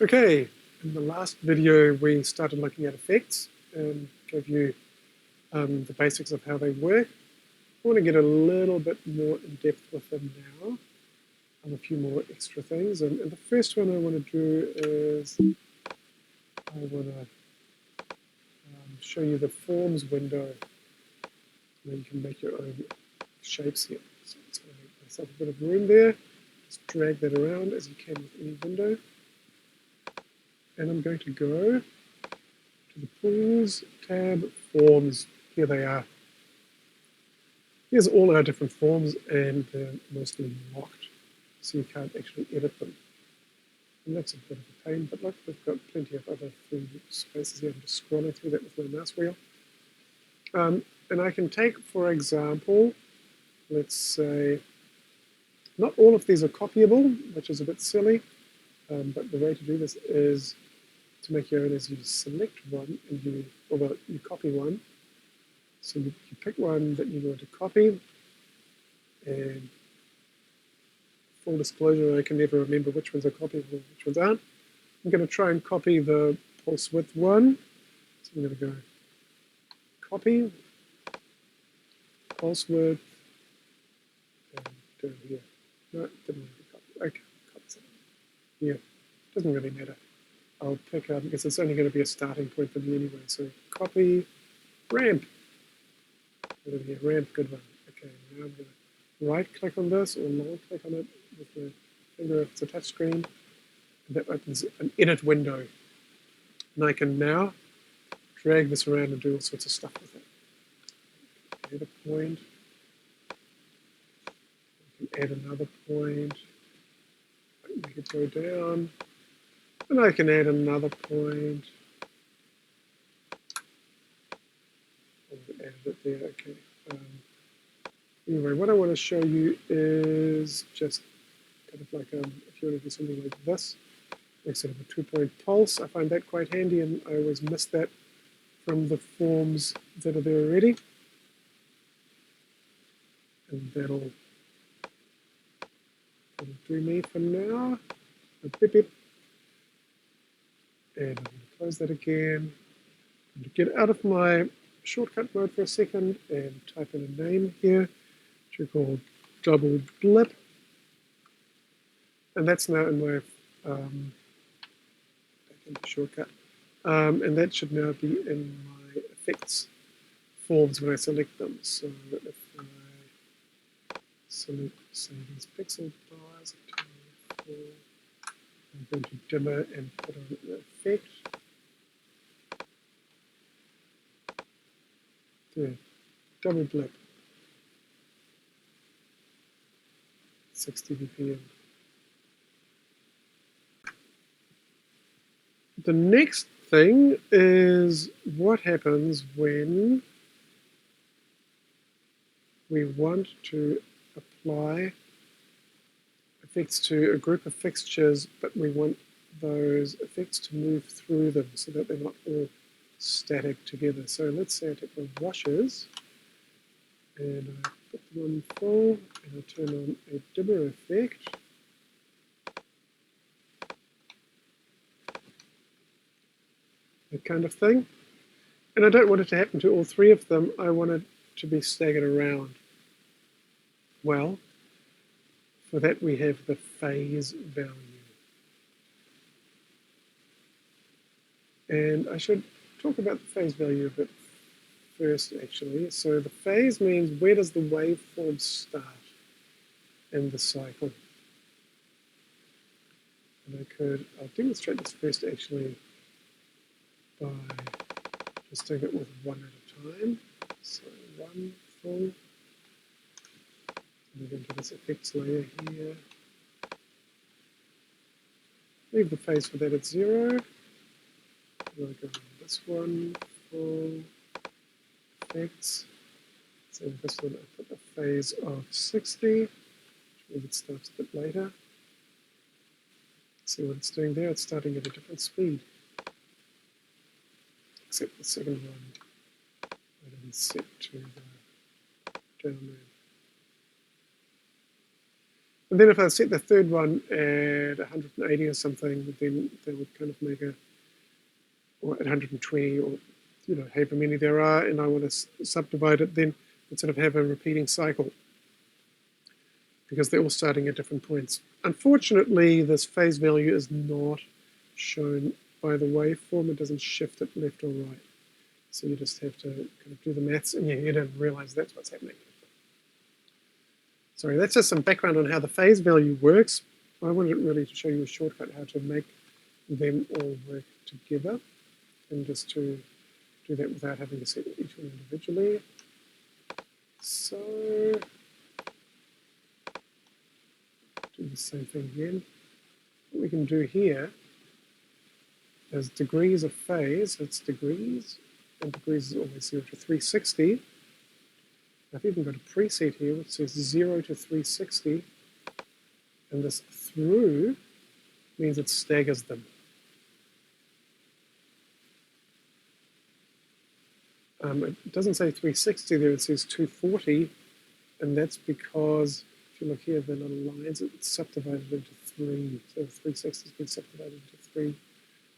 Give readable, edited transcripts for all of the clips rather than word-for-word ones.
Okay, in the last video we started looking at effects and gave you the basics of how they work. I want to get a little bit more in depth with them now and a few more extra things. And the first one I want to do is I want to show you the forms window where you can make your own shapes here. So it's going to make myself a bit of room there. Just drag that around as you can with any window. And I'm going to go to the Tools tab, Forms. Here they are. Here's all our different forms, and they're mostly locked, so you can't actually edit them. And that's a bit of a pain, but look, we've got plenty of other free spaces here. I'm just scrolling through that with my mouse wheel. And I can take, for example, let's say, not all of these are copyable, which is a bit silly, but the way to do this is to make your own is you select one and you copy one. So you pick one that you want to copy, and full disclosure, I can never remember which ones are copiable and which ones aren't. I'm going to try and copy the pulse width one. So I'm going to go copy, pulse width, and down here. No, it didn't really copy. Okay, copy something. Yeah, doesn't really matter. I'll pick up, because it's only going to be a starting point for me anyway. So copy, ramp. Here, ramp, good one. Okay, now I'm going to right-click on this or long-click on it with the finger if it's a touch screen. And that opens an edit window. And I can now drag this around and do all sorts of stuff with it. Add a point. I can add another point. Make it go down. And I can add another point. Added it there, okay. Anyway, what I want to show you is just kind of like if you want to do something like this, like sort of a 2-point pulse. I find that quite handy, and I always miss that from the forms that are there already. And that'll do me for now. Beep, beep. And I'm going to close that again. I'm going to get out of my shortcut mode for a second and type in a name here, which we call double blip. And that's now in my back into shortcut. And that should now be in my effects forms when I select them. So if I select, say, these pixel bars, I'm going to dimmer and put on an effect. There, double blip, 60 BPM. The next thing is what happens when we want to apply effects to a group of fixtures, but we want those effects to move through them so that they're not all static together. So let's say I take my washers and I put them on full and I turn on a dimmer effect. That kind of thing. And I don't want it to happen to all three of them. I want it to be staggered around. Well, for that we have the phase value. And I should talk about the phase value a bit first, actually. So the phase means where does the waveform start in the cycle? And I'll demonstrate this first, actually, by just doing it with one at a time. So one full. Move into this effects layer here. Leave the phase for that at 0. And I'll go on this one, full effects. So this one I put a phase of 60, which means it starts a bit later. See what it's doing there, it's starting at a different speed. Except the second one I didn't set to the download. And then if I set the third one at 180 or something, then that would kind of make a, or at 120, or however many there are, and I want to subdivide it, then and sort of have a repeating cycle because they're all starting at different points. Unfortunately, this phase value is not shown by the waveform. It doesn't shift it left or right. So you just have to kind of do the maths, and you don't realize that's what's happening. Sorry, that's just some background on how the phase value works. I wanted really to show you a shortcut how to make them all work together, and just to do that without having to set each one individually. So do the same thing again. What we can do here is degrees of phase. It's degrees, and degrees is always 0 to 360. I've even got a preset here which says 0 to 360, and this through means it staggers them. It doesn't say 360 there, it says 240, and that's because if you look here, the little lines, it's subdivided into 3. So 360 has been subdivided into 3.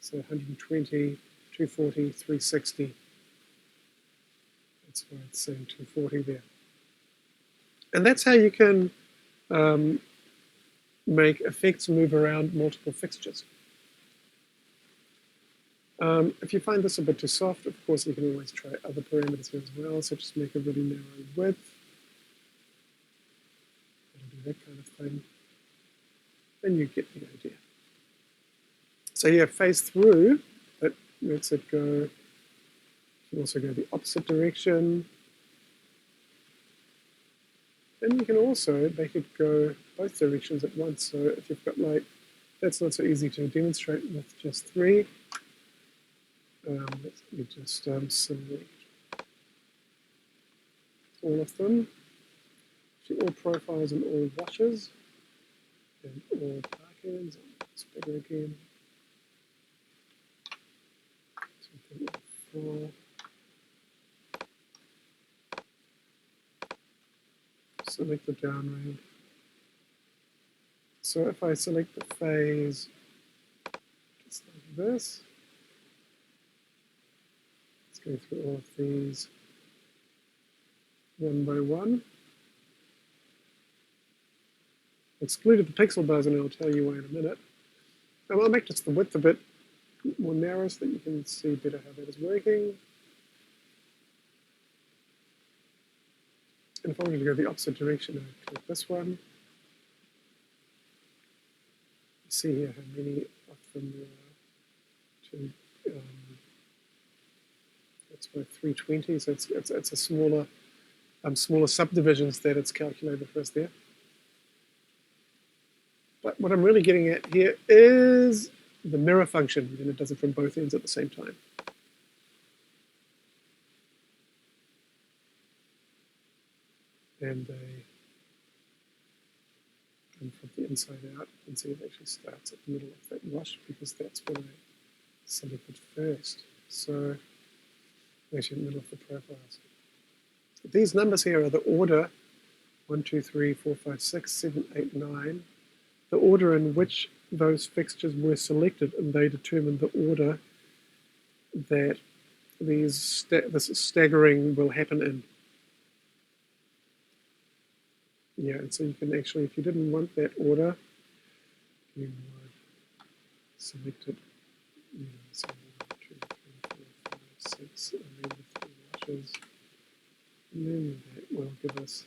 So 120, 240, 360. That's why it's saying 240 there. And that's how you can make effects move around multiple fixtures. If you find this a bit too soft, of course, you can always try other parameters here as well. So just make a really narrow width. It'll do that kind of thing. And you get the idea. So you have phase through, that makes it go, you can also go the opposite direction. And you can also make it go both directions at once. So if you've got that's not so easy to demonstrate with just 3. Let me just select all of them. See all profiles and all washes and all parkins. It's bigger again. Select the down ramp. So if I select the phase, just like this, let's go through all of these one by one. Excluded the pixel bars, and I'll tell you why in a minute. And I'll make just the width a bit more narrow so that you can see better how that is working. And if I wanted to go the opposite direction, I'd click this one. You see here how many of them there are. That's about 320, so it's a smaller subdivisions that it's calculated for us there. But what I'm really getting at here is the mirror function, and it does it from both ends at the same time. And from the inside out, you can see it actually starts at the middle of that wash because that's what I selected first. So actually in the middle of the profiles. These numbers here are the order 1, 2, 3, 4, 5, 6, 7, 8, 9. The order in which those fixtures were selected, and they determine the order that this staggering will happen in. Yeah, and so you can actually, if you didn't want that order, you would select it, so 1, 2, 3, 4, 5, 6, and then the 3 washes. And then that will give us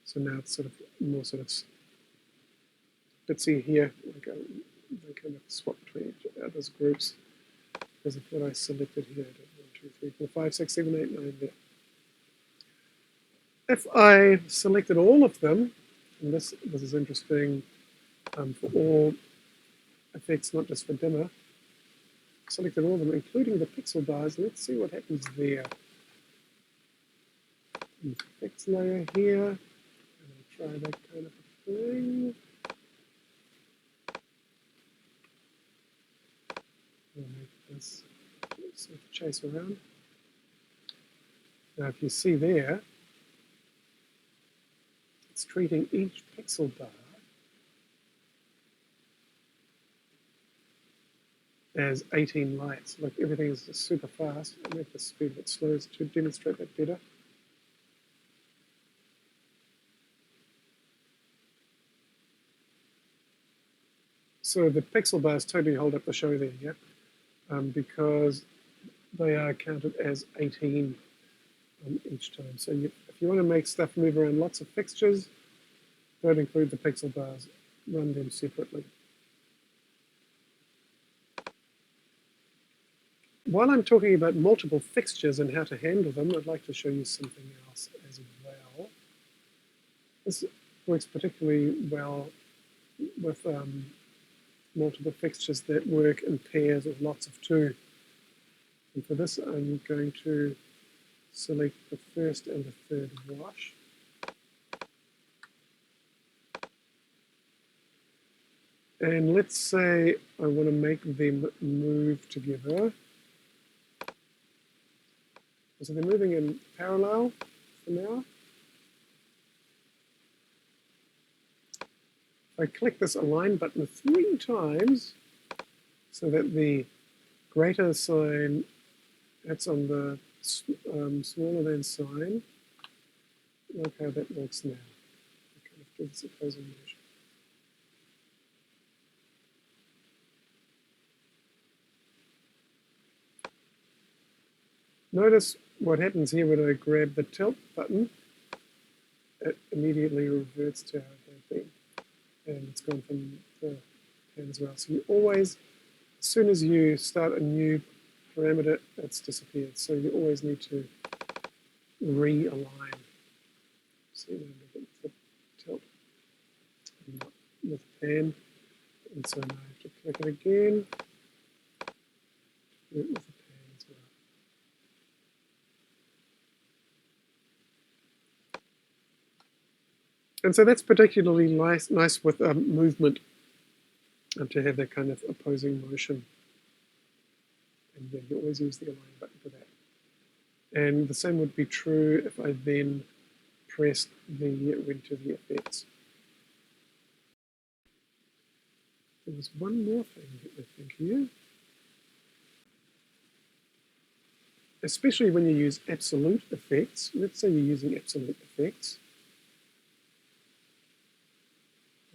so now it's sort of more sort of, let's see here, like they kind of swap between each other's groups because of what I selected here. 1, 2, 3, 4, 5, 6, 7, 8, 9 there. If I selected all of them, and this is interesting for all effects, not just for dimmer, selected all of them, including the pixel bars. Let's see what happens there. Effects layer here, and I'll try that kind of a thing. Let's sort of chase around. Now, if you see there, it's treating each pixel bar as 18 lights. Like everything is just super fast. I'll make the speed a bit slower to demonstrate that better. So the pixel bars totally hold up the show there, yeah? Because they are counted as 18 each time. So if you want to make stuff move around lots of fixtures, don't include the pixel bars, run them separately. While I'm talking about multiple fixtures and how to handle them, I'd like to show you something else as well. This works particularly well with multiple fixtures that work in pairs of lots of two. And for this, I'm going to select the first and the third wash. And let's say I want to make them move together. So they're moving in parallel for now. I click this align button 3 times so that the greater sign, that's on the smaller than sign. Look how that works now. I kind of do this opposing motion. Notice what happens here when I grab the tilt button. It immediately reverts to how it had been. And it's gone from the pan as well. So you always, as soon as you start a new parameter, it's disappeared. So you always need to realign. See, now with the tilt, and not with the pan. And so now I have to click it again. Do it with the pan as well. And so that's particularly nice with movement, to have that kind of opposing motion. And then you always use the align button for that. And the same would be true if I then pressed went to the effects. There was one more thing I think here. Especially when you use absolute effects. Let's say you're using absolute effects.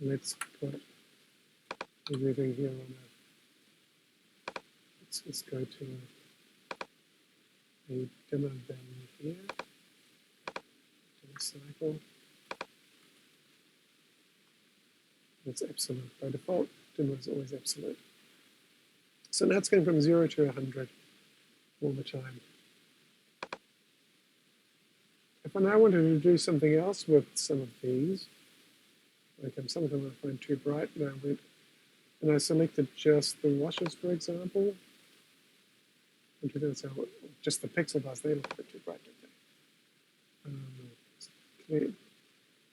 Let's put everything here on a, let's go to a dimmer value here, dimmer cycle. That's absolute by default. Dimmer is always absolute. So now it's going from 0 to 100 all the time. If I now wanted to do something else with some of these, like some of them I find too bright, and I went and I selected just the washes, for example. And to this, just the pixel bars, they look a bit too bright, don't they?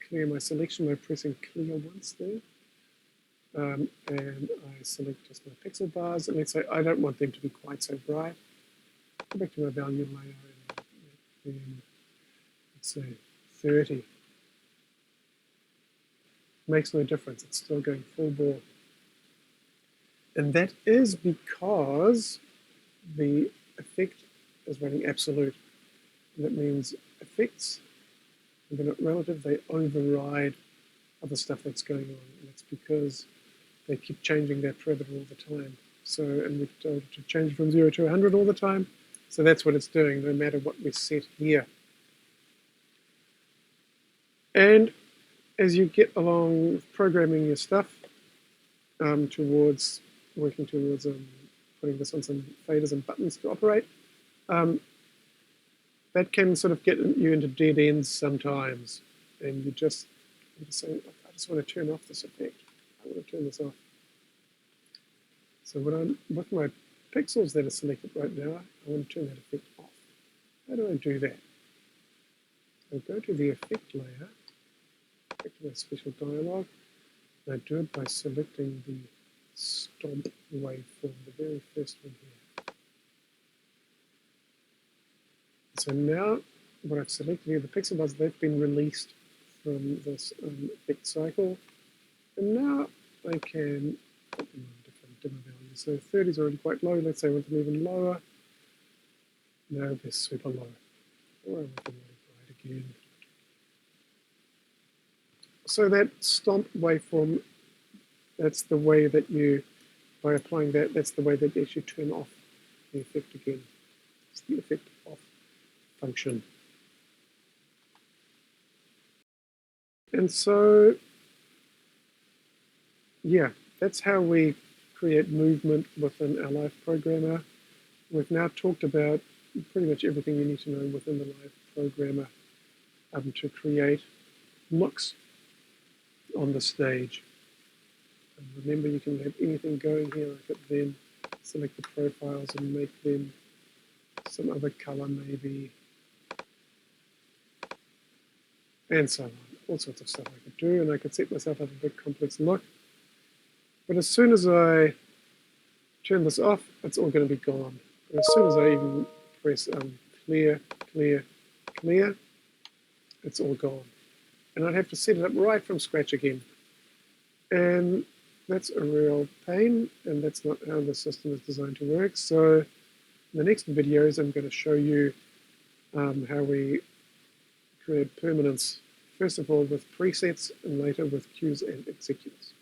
Clear my selection by pressing clear once there. And I select just my pixel bars, and let's say I don't want them to be quite so bright. Go back to my value layer and then let's say 30. Makes no difference, it's still going full bore. And that is because the effect is running absolute. And that means effects, and they're not relative, they override other stuff that's going on. And that's because they keep changing that parameter all the time. So, and we're told to change from 0 to 100 all the time. So that's what it's doing, no matter what we set here. And as you get along programming your stuff towards working towards putting this on some faders and buttons to operate, that can sort of get you into dead ends sometimes. And you just say, I just want to turn off this effect. I want to turn this off. So when I'm with my pixels that are selected right now, I want to turn that effect off. How do I do that? I go to the effect layer, back to my special dialog, and I do it by selecting the stomp waveform, the very first one here. So now what I've selected here, the pixel bars, they've been released from this effect cycle. And now I can put them on different dimmer values. So 30 is already quite low. Let's say I want them even lower. No, they're super low. Or I want them modified again. So that stomp waveform, that's the way that you, by applying that, that's the way that you actually turn off the effect again. It's the effect off function. And so, yeah, that's how we create movement within our live programmer. We've now talked about pretty much everything you need to know within the live programmer to create looks on the stage. And remember, you can have anything going here. I could then select the profiles and make them some other color maybe, and so on. All sorts of stuff I could do, and I could set myself up a big complex look. But as soon as I turn this off, it's all going to be gone. And as soon as I even press clear, clear, clear, it's all gone. And I'd have to set it up right from scratch again. And that's a real pain, and that's not how the system is designed to work. So in the next videos, I'm going to show you how we create permanence, first of all with presets, and later with cues and executes.